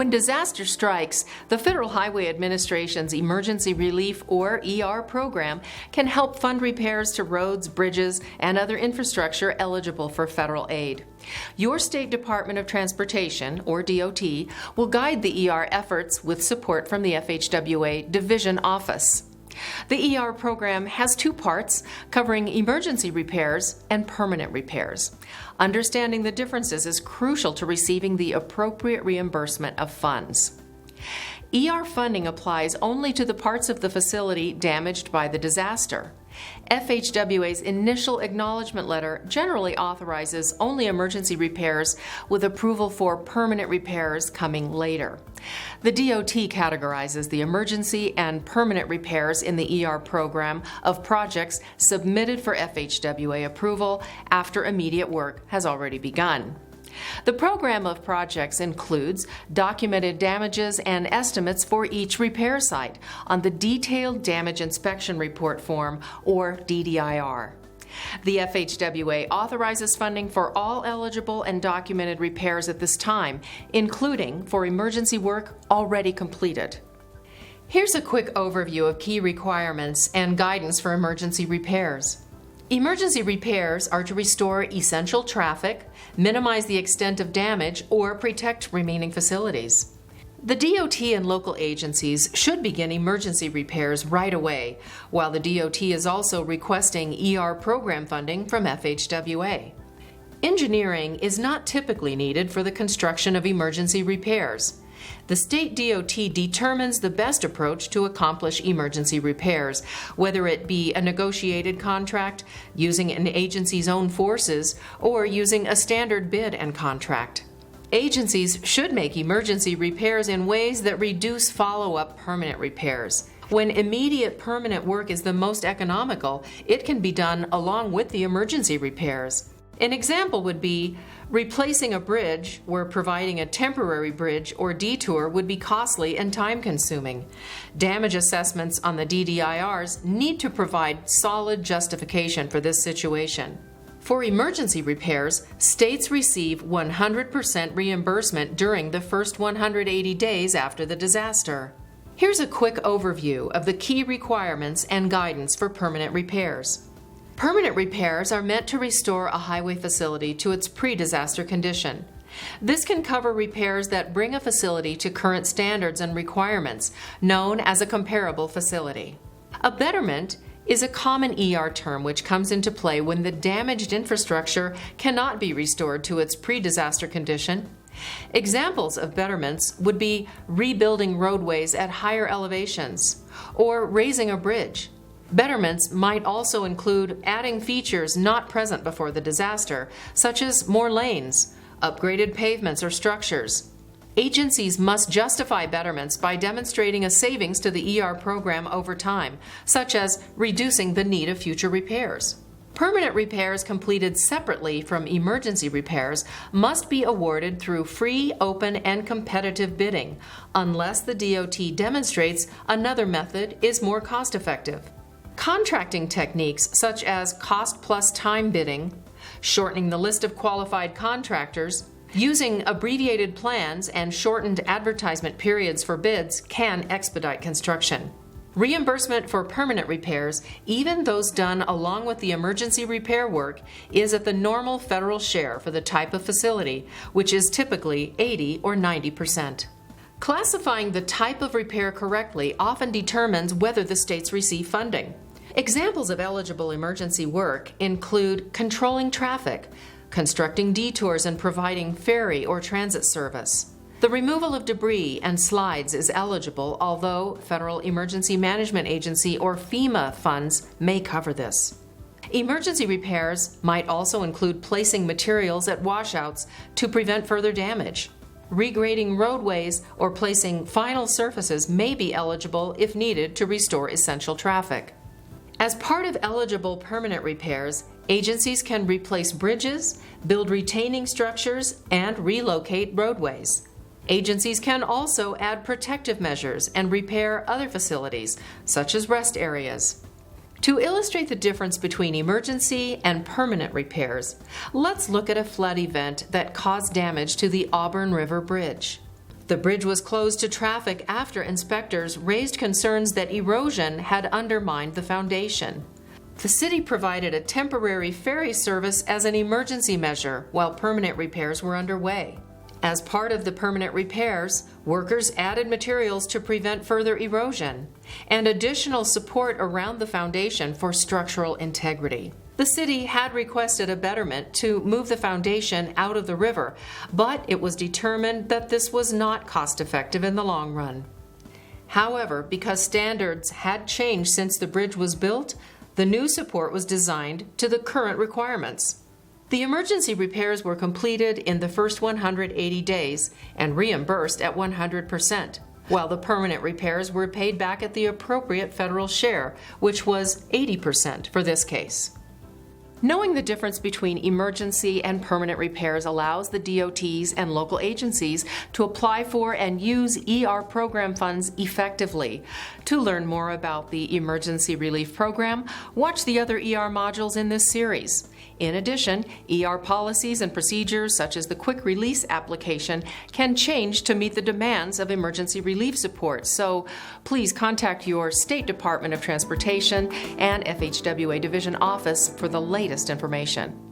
When disaster strikes, the Federal Highway Administration's Emergency Relief or ER program can help fund repairs to roads, bridges, and other infrastructure eligible for federal aid. Your State Department of Transportation, or DOT, will guide the ER efforts with support from the FHWA Division Office. The ER program has two parts, covering emergency repairs and permanent repairs. Understanding the differences is crucial to receiving the appropriate reimbursement of funds. ER funding applies only to the parts of the facility damaged by the disaster. FHWA's initial acknowledgement letter generally authorizes only emergency repairs, with approval for permanent repairs coming later. The DOT categorizes the emergency and permanent repairs in the ER program of projects submitted for FHWA approval after immediate work has already begun. The program of projects includes documented damages and estimates for each repair site on the Detailed Damage Inspection Report Form, or DDIR. The FHWA authorizes funding for all eligible and documented repairs at this time, including for emergency work already completed. Here's a quick overview of key requirements and guidance for emergency repairs. Emergency repairs are to restore essential traffic, minimize the extent of damage, or protect remaining facilities. The DOT and local agencies should begin emergency repairs right away, while the DOT is also requesting ER program funding from FHWA. Engineering is not typically needed for the construction of emergency repairs. The state DOT determines the best approach to accomplish emergency repairs, whether it be a negotiated contract, using an agency's own forces, or using a standard bid and contract. Agencies should make emergency repairs in ways that reduce follow-up permanent repairs. When immediate permanent work is the most economical, it can be done along with the emergency repairs. An example would be replacing a bridge where providing a temporary bridge or detour would be costly and time-consuming. Damage assessments on the DDIRs need to provide solid justification for this situation. For emergency repairs, states receive 100% reimbursement during the first 180 days after the disaster. Here's a quick overview of the key requirements and guidance for permanent repairs. Permanent repairs are meant to restore a highway facility to its pre-disaster condition. This can cover repairs that bring a facility to current standards and requirements, known as a comparable facility. A betterment is a common ER term which comes into play when the damaged infrastructure cannot be restored to its pre-disaster condition. Examples of betterments would be rebuilding roadways at higher elevations or raising a bridge. Betterments might also include adding features not present before the disaster, such as more lanes, upgraded pavements or structures. Agencies must justify betterments by demonstrating a savings to the ER program over time, such as reducing the need of future repairs. Permanent repairs completed separately from emergency repairs must be awarded through free, open, and competitive bidding, unless the DOT demonstrates another method is more cost-effective. Contracting techniques such as cost-plus-time bidding, shortening the list of qualified contractors, using abbreviated plans and shortened advertisement periods for bids can expedite construction. Reimbursement for permanent repairs, even those done along with the emergency repair work, is at the normal federal share for the type of facility, which is typically 80 or 90%. Classifying the type of repair correctly often determines whether the states receive funding. Examples of eligible emergency work include controlling traffic, constructing detours and providing ferry or transit service. The removal of debris and slides is eligible, although Federal Emergency Management Agency or FEMA funds may cover this. Emergency repairs might also include placing materials at washouts to prevent further damage. Regrading roadways or placing final surfaces may be eligible if needed to restore essential traffic. As part of eligible permanent repairs, agencies can replace bridges, build retaining structures, and relocate roadways. Agencies can also add protective measures and repair other facilities, such as rest areas. To illustrate the difference between emergency and permanent repairs, let's look at a flood event that caused damage to the Auburn River Bridge. The bridge was closed to traffic after inspectors raised concerns that erosion had undermined the foundation. The city provided a temporary ferry service as an emergency measure while permanent repairs were underway. As part of the permanent repairs, workers added materials to prevent further erosion and additional support around the foundation for structural integrity. The city had requested a betterment to move the foundation out of the river, but it was determined that this was not cost-effective in the long run. However, because standards had changed since the bridge was built, the new support was designed to the current requirements. The emergency repairs were completed in the first 180 days and reimbursed at 100%, while the permanent repairs were paid back at the appropriate federal share, which was 80% for this case. Knowing the difference between emergency and permanent repairs allows the DOTs and local agencies to apply for and use ER program funds effectively. To learn more about the Emergency Relief Program, watch the other ER modules in this series. In addition, ER policies and procedures such as the Quick Release application can change to meet the demands of emergency relief support, so please contact your State Department of Transportation and FHWA Division Office for the latest information.